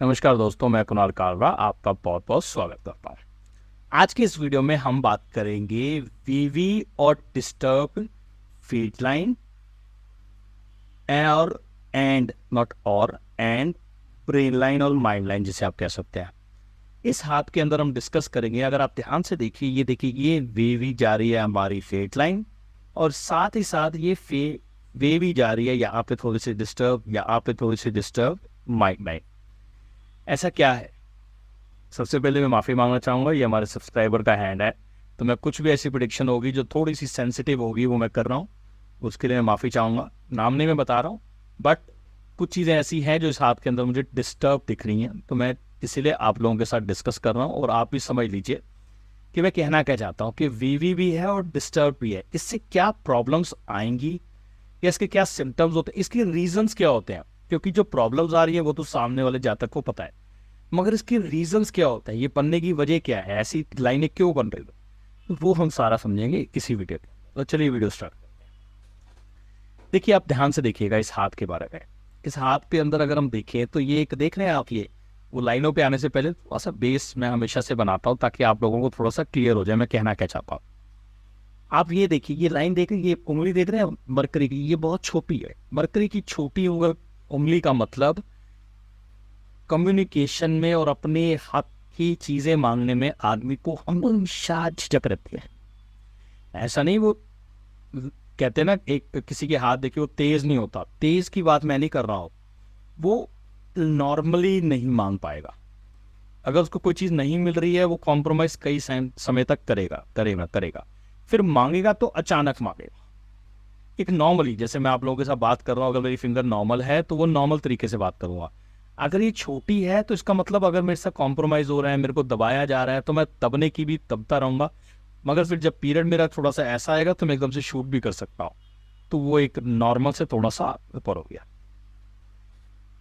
नमस्कार दोस्तों, मैं कुणाल कालरा आपका बहुत बहुत स्वागत करता हूँ। आज की इस वीडियो में हम बात करेंगे वीवी और डिस्टर्ब फीड लाइन और एंड नॉट और एंड ब्रेन लाइन और माइंड लाइन जिसे आप कह सकते हैं। इस हाथ के अंदर हम डिस्कस करेंगे। अगर आप ध्यान से देखिए, ये देखिए, ये वेवी जा रही है हमारी फेट लाइन और साथ ही साथ ये वेवी जा रही है यहाँ पे थोड़ी सी डिस्टर्ब, यहाँ पे थोड़ी सी डिस्टर्ब माइंड लाइन। ऐसा क्या है? सबसे पहले मैं माफ़ी मांगना चाहूँगा, ये हमारे सब्सक्राइबर का हैंड है, तो मैं कुछ भी ऐसी प्रेडिक्शन होगी जो थोड़ी सी सेंसिटिव होगी वो मैं कर रहा हूँ, उसके लिए मैं माफ़ी चाहूँगा। नाम नहीं मैं बता रहा हूँ, बट कुछ चीज़ें ऐसी हैं जो इस हाथ के अंदर मुझे डिस्टर्ब दिख रही हैं, तो मैं इसीलिए आप लोगों के साथ डिस्कस कर रहा हूँ और आप भी समझ लीजिए कि मैं कहना क्या चाहता हूँ कि वीवी भी है और डिस्टर्ब भी है। इससे क्या प्रॉब्लम्स आएंगी या इसके क्या सिम्टम्स होते हैं, इसके रीजंस क्या होते हैं, क्योंकि जो प्रॉब्लम्स आ रही है वो तो सामने वाले जातक को पता है, मगर इसके रीजंस क्या होता है, ये बनने की वजह क्या है, ऐसी लाइनें क्यों बन रही है, तो वो हम सारा समझेंगे किसी वीडियो में। तो चलिए वीडियो स्टार्ट करते हैं। देखिए, आप ध्यान से देखिएगा इस हाथ के बारे में। इस हाथ के अंदर अगर हम देखें तो ये एक देख रहे हैं आप, ये वो लाइनों पे आने से पहले थोड़ा सा बेस मैं हमेशा से बनाता हूँ ताकि आप लोगों को थोड़ा सा क्लियर हो जाए मैं कहना क्या चाहता हूँ। आप ये देखिए, ये लाइन देख रहे हैं, ये उंगली देख रहे हैं मरकरी की, ये बहुत छोटी है। मरकरी की छोटी उंगली का मतलब कम्युनिकेशन में और अपने हक की चीजें मांगने में आदमी को हमेशा झिझक रहती है। ऐसा नहीं, वो कहते हैं ना, एक किसी के हाथ देखिए वो तेज नहीं होता, तेज की बात मैं नहीं कर रहा हूं, वो नॉर्मली नहीं मांग पाएगा। अगर उसको कोई चीज नहीं मिल रही है वो कॉम्प्रोमाइज कई समय तक करेगा करेगा करेगा, फिर मांगेगा तो अचानक मांगेगा। एक नॉर्मली, जैसे मैं आप लोगों के साथ बात कर रहा हूँ, अगर मेरी फिंगर नॉर्मल है तो वो नॉर्मल तरीके से बात करूंगा। अगर ये छोटी है तो इसका मतलब अगर मेरे साथ कॉम्प्रोमाइज हो रहा है, मेरे को दबाया जा रहा है, तो मैं दबने की भी दबता रहूंगा। मगर फिर जब पीरियड मेरा थोड़ा सा ऐसा आएगा तो मैं एकदम से शूट भी कर सकता हूँ। तो वो एक नॉर्मल से थोड़ा सा ऊपर हो गया।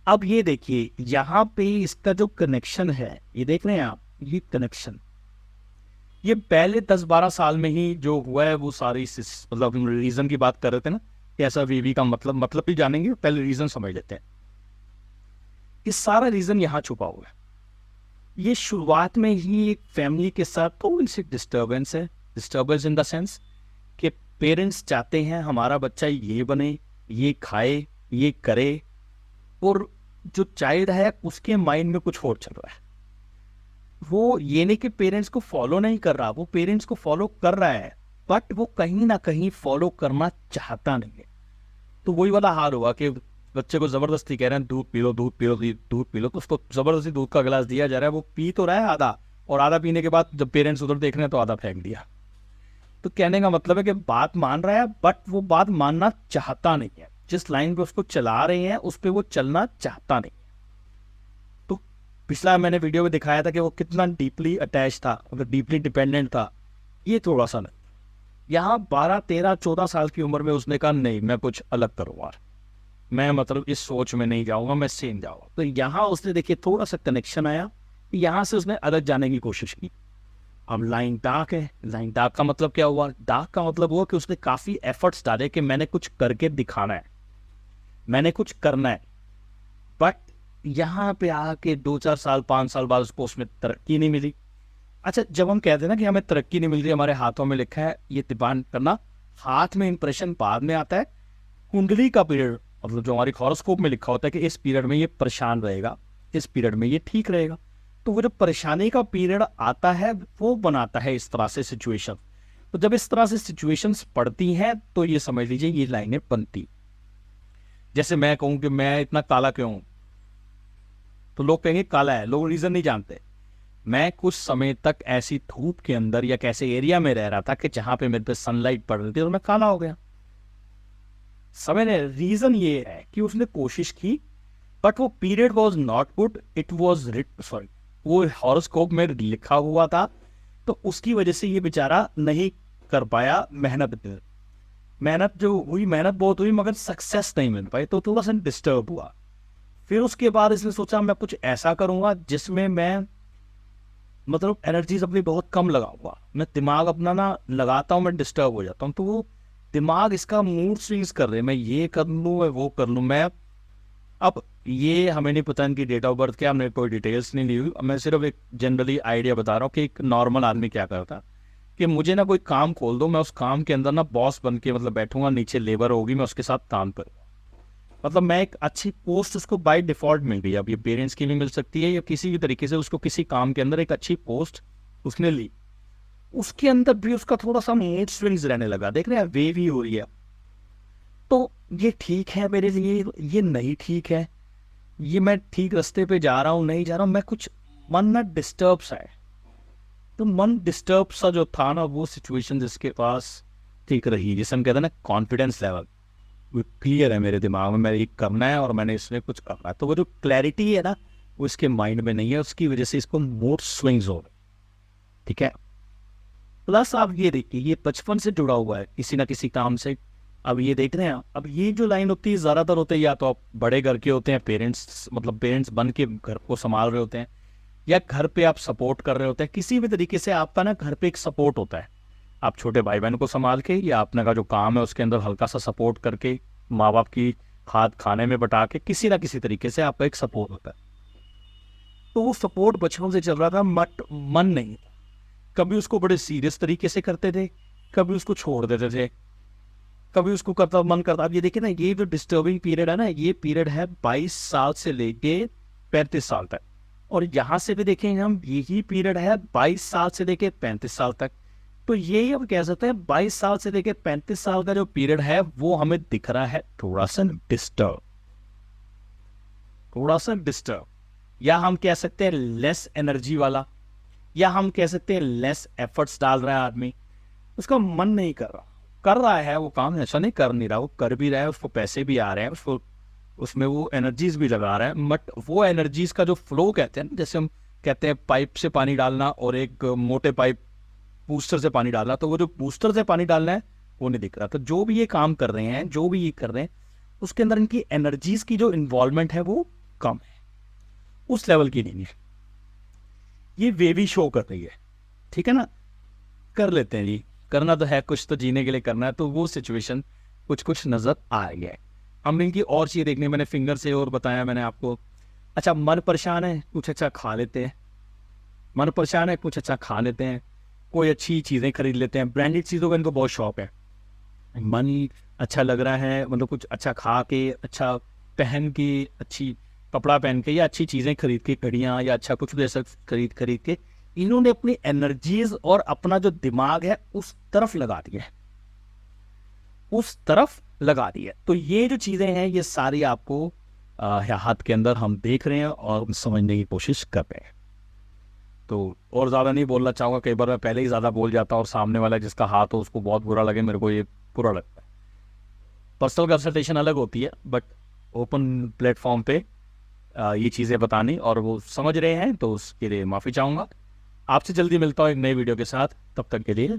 अब ये देखिए, यहाँ पे इसका जो कनेक्शन है, ये देख रहे हैं आप, ये कनेक्शन, ये पहले 10-12 साल में ही जो हुआ है वो सारी मतलब रीजन की बात कर रहे थे ना कि ऐसा वीवी का मतलब भी जानेंगे, पहले रीजन समझ लेते हैं। ये सारा रीजन यहाँ छुपा हुआ है। ये शुरुआत में ही एक फैमिली के साथ थोड़ी सी डिस्टर्बेंस है। डिस्टर्बेंस इन द सेंस कि पेरेंट्स चाहते हैं हमारा बच्चा ये बने, ये खाए, ये करे, और जो चाइल्ड है उसके माइंड में कुछ और चल रहा है। वो ये नहीं कि पेरेंट्स को फॉलो नहीं कर रहा, वो पेरेंट्स को फॉलो कर रहा है, बट वो कहीं ना कहीं फॉलो करना चाहता नहीं है। तो वही वाला हाल हुआ कि बच्चे को जबरदस्ती कह रहे हैं दूध पी लो, दूध पी लो, दूध पी लो, तो उसको जबरदस्ती दूध का गिलास दिया जा रहा है, वो पी तो रहा है आधा, और आधा पीने के बाद जब पेरेंट्स उधर देख रहे हैं तो आधा फेंक दिया। तो कहने का मतलब है कि बात मान रहा है बट वो बात मानना चाहता नहीं है। जिस लाइन पे उसको चला रहे हैं उस पर वो चलना चाहता नहीं। तो पिछला मैंने वीडियो में दिखाया था कि वो कितना डीपली अटैच था, मतलब डीपली डिपेंडेंट था। ये थोड़ा सा नहीं, यहाँ 12, 13, 14 साल की उम्र में उसने कहा नहीं, मैं कुछ अलग करूंगा, मैं मतलब इस सोच में नहीं जाऊंगा, मैं सेम जाऊंगा। तो यहाँ उसने देखिए थोड़ा सा कनेक्शन आया, यहाँ से उसने अलग जाने की कोशिश की। अब लाइन डार्क है। लाइन डार्क का मतलब क्या हुआ? डार्क का मतलब हुआ कि उसने काफी एफर्ट्स डाले कि मैंने कुछ करके दिखाना है, मैंने कुछ करना है, बट यहाँ पे आके 2, 4 साल, 5 साल बाद उसको उसमें तरक्की नहीं मिली। अच्छा, जब हम कहते हैं ना कि हमें तरक्की नहीं मिल रही, हमारे हाथों में लिखा है, ये डिपेंड करना, हाथ में इंप्रेशन बाद में आता है। कुंडली का पीरियड, मतलब जो हमारी हॉरोस्कोप में लिखा होता है कि इस पीरियड में ये परेशान रहेगा, इस पीरियड में ये ठीक रहेगा, तो वो जो परेशानी का पीरियड आता है वो बनाता है इस तरह से सिचुएशन। तो जब इस तरह से सिचुएशंस पड़ती हैं तो ये समझ लीजिए ये लाइनें बनती। जैसे मैं कहूं कि मैं इतना काला क्यों हूं, तो लोग कहेंगे काला है, लोग रीजन नहीं जानते। मैं कुछ समय तक ऐसी धूप के अंदर या कैसे एरिया में रह रहा था कि जहां पे मेरे पे सनलाइट पड़ रही थी और मैं काला हो गया। समय ने रीजन ये है कि उसने कोशिश की, बट वो period was not good, it was writ, sorry, वो हॉरोस्कोप में लिखा हुआ था, तो उसकी वजह से ये बेचारा नहीं कर पाया। मेहनत जो हुई, मेहनत बहुत हुई, मगर सक्सेस नहीं मिल पाई, तो थोड़ा सा डिस्टर्ब हुआ। फिर उसके बाद इसने सोचा मैं कुछ ऐसा करूंगा जिसमें मैं मतलब एनर्जीज अपनी बहुत कम लगाऊंगा। मैं दिमाग अपना ना लगाता हूँ, मैं डिस्टर्ब हो जाता हूँ, तो वो दिमाग इसका मूड स्विंग्स कर रहे हैं, मैं ये कर लूँ, मैं वो कर लूँ। मैं अब ये हमें नहीं पता इनकी डेट ऑफ बर्थ क्या, हमने कोई डिटेल्स नहीं ली हुई। मैं सिर्फ एक जनरली आइडिया बता रहा हूँ कि एक नॉर्मल आदमी क्या करता, कि मुझे ना कोई काम खोल दो, मैं उस काम के अंदर ना बॉस बन के मतलब बैठूंगा, नीचे लेबर होगी, मैं उसके साथ काम करूँगा, मतलब मैं एक अच्छी पोस्ट उसको बाय डिफॉल्ट मिल गई। अब ये पेरेंट्स की भी मिल सकती है या किसी भी तरीके से उसको किसी काम के अंदर एक अच्छी पोस्ट उसने ली, उसके अंदर भी उसका थोड़ा सा मूड स्विंग्स रहने लगा, देख रहे हैं वेव ही हो रही है। तो ये ठीक है मेरे लिए, ये नहीं ठीक है, ये मैं ठीक रास्ते पे जा रहा हूँ नहीं जा रहा हूँ, मैं कुछ मन ना डिस्टर्ब सा है। तो मन डिस्टर्ब सा जो था ना, वो सिचुएशन जिसके पास ठीक रही, जिसे हम कहते हैं ना कॉन्फिडेंस लेवल, वो क्लियर है मेरे दिमाग में, मैंने ये करना है और मैंने इसमें कुछ करना है। तो वो जो क्लैरिटी है ना, वो इसके माइंड में नहीं है, उसकी वजह से इसको मूड स्विंग्स हो रहे, ठीक है। प्लस आप ये देखिए, ये बचपन से जुड़ा हुआ है किसी ना किसी काम से। अब ये देख रहे हैं, अब ये जो लाइन होती है ज्यादातर होते हैं या तो आप बड़े घर के होते हैं, पेरेंट्स मतलब पेरेंट्स बन के घर को संभाल रहे होते हैं, या घर पे आप सपोर्ट कर रहे होते हैं, किसी भी तरीके से आपका ना घर पे एक सपोर्ट होता है। आप छोटे भाई बहन को संभाल के या अपने का जो काम है उसके अंदर हल्का सा सपोर्ट करके, माँ बाप की हाथ खाने में बटा के, किसी ना किसी तरीके से आपका एक सपोर्ट होता है। तो वो सपोर्ट बचपन से चल रहा था, बट मन नहीं, कभी उसको बड़े सीरियस तरीके से करते थे, कभी उसको छोड़ देते थे, कभी उसको करता मन करता। अब ये देखिए ना, ये जो डिस्टर्बिंग पीरियड है ना, ये पीरियड है 22 साल से लेके 35 साल तक, और यहाँ से भी देखेंगे हम, यही पीरियड है 22 साल से लेके 35 साल तक। तो ये हम कह सकते हैं 22 साल से लेके 35 साल का जो पीरियड है वो हमें दिख रहा है थोड़ा सा डिस्टर्ब, थोड़ा सा डिस्टर्ब, या हम कह सकते हैं लेस एनर्जी वाला, या हम कह सकते हैं लेस एफर्ट्स डाल रहा है आदमी, उसका मन नहीं कर रहा है वो काम, ऐसा नहीं कर नहीं रहा, वो कर भी रहा है, उसको पैसे भी आ रहे हैं, उसको उसमें वो एनर्जीज भी लगा रहा है, बट वो एनर्जीज का जो फ्लो कहते हैं, जैसे हम कहते हैं पाइप से पानी डालना और एक मोटे पाइप बूस्टर से पानी डालना, तो वो जो बूस्टर से पानी डालना है वो नहीं दिख रहा। तो जो भी ये काम कर रहे हैं, जो भी ये कर रहे हैं, उसके अंदर इनकी एनर्जीज की जो इन्वॉल्वमेंट है वो कम है, उस लेवल की नहीं है, ये वेवी शो कर रही है, ठीक है ना। कर लेते हैं जी, करना तो है कुछ, तो जीने के लिए करना है, तो वो सिचुएशन कुछ कुछ नजर आ रही है। हम इनकी और चीज देखने, मैंने फिंगर से और बताया मैंने आपको। अच्छा, मन परेशान है, कुछ अच्छा खा लेते हैं, मन परेशान है, कुछ अच्छा खा लेते हैं, कोई अच्छी चीजें खरीद लेते हैं, ब्रांडेड चीजों का इनको बहुत शौक है। मन अच्छा लग रहा है, मतलब कुछ अच्छा खा के, अच्छा पहन के, अच्छी कपड़ा पहन के, या अच्छी चीजें खरीद के, घड़ियां या अच्छा कुछ भी ऐसा खरीद खरीद के, इन्होंने अपनी एनर्जीज और अपना जो दिमाग है उस तरफ लगा दिया है, उस तरफ लगा दिया। तो ये जो चीजें हैं ये सारी आपको हाथ के अंदर हम देख रहे हैं और समझने की कोशिश कर रहे हैं। तो और ज्यादा नहीं बोलना चाहूंगा, कई बार मैं पहले ही ज्यादा बोल जाता हूँ और सामने वाला जिसका हाथ हो उसको बहुत बुरा लगे, मेरे को ये बुरा लगता है। पर्सनल कंसल्टेशन अलग होती है, बट ओपन प्लेटफॉर्म पे ये चीज़ें बतानी और वो समझ रहे हैं तो उसके लिए माफ़ी चाहूँगा। आपसे जल्दी मिलता हूँ एक नई वीडियो के साथ, तब तक के लिए